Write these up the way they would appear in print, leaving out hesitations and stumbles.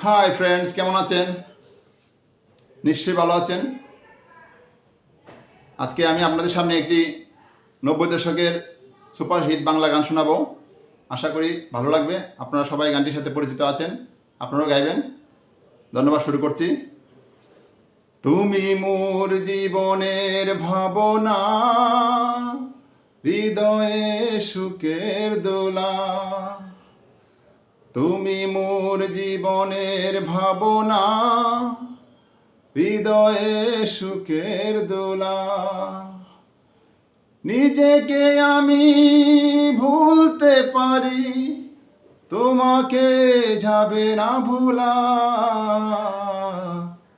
Hi friends, কেমন আছেন? নিশ্চয়ই ভালো আছেন। আজকে আমি আপনাদের সামনে একটি 90 দশকের সুপারহিট বাংলা গান শোনাবো। আশা করি ভালো লাগবে। আপনারা সবাই গানটির সাথে পরিচিত আছেন, আপনারাও গাইবেন। ধন্যবাদ। শুরু করছি। তুমি মোর জীবনের ভাবনা, হৃদয়ে সুখের দোলা। তুমি মোর জীবনের ভাবনা, হৃদয়ে সুখের দোলা। নিজেকে আমি ভুলতে পারি, তোমাকে যাবে না ভোলা।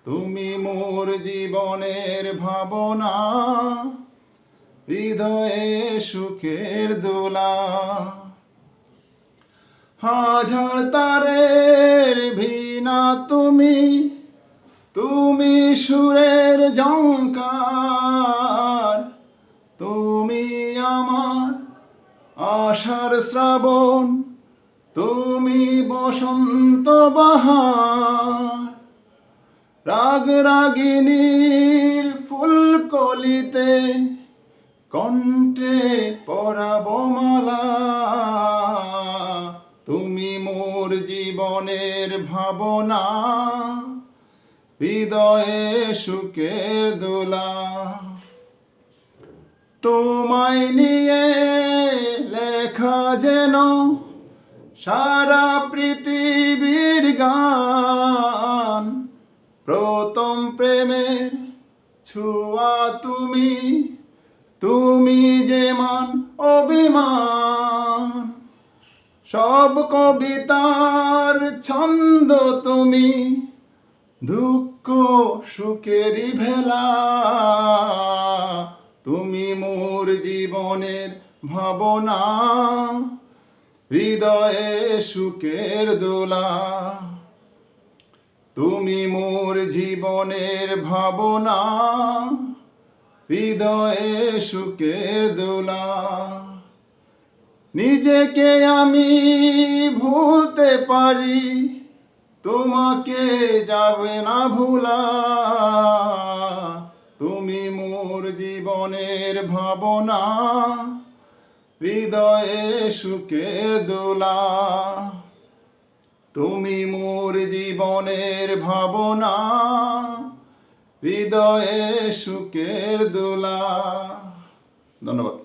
তুমি মোর জীবনের ভাবনা, হৃদয়ে সুখের দোলা। হাজার তারের ভিনা তুমি, তুমি সুরের ঝংকার। তুমি আমার আশার শ্রাবণ, তুমি বসন্ত বাহার। রাগ রাগিনীর ফুলকলিতে কণ্ঠে পরাব মালা। তুমি মোর জীবনের ভাবনা, হৃদয়ে সুখের দোলা। তোমায় নিয়ে লেখা যেন সারা পৃথিবীর গান। প্রথম প্রেমের ছোঁয়া তুমি, তুমি যে মান অভিমান। সব কবিতার ছন্দ তুমি, দুঃখ সুখেরই ভেলা। তুমি মোর জীবনের ভাবনা, হৃদয়ে সুখের দোলা। তুমি মোর জীবনের ভাবনা, হৃদয়ে সুখের দোলা। নিজেকে আমি ভুলতে পারি, তোমাকে যাবে না ভোলা। তুমি মোর জীবনের ভাবনা, হৃদয়ে সুখের দোলা। তুমি মোর জীবনের ভাবনা, হৃদয়ে সুখের দোলা। ধন্যবাদ।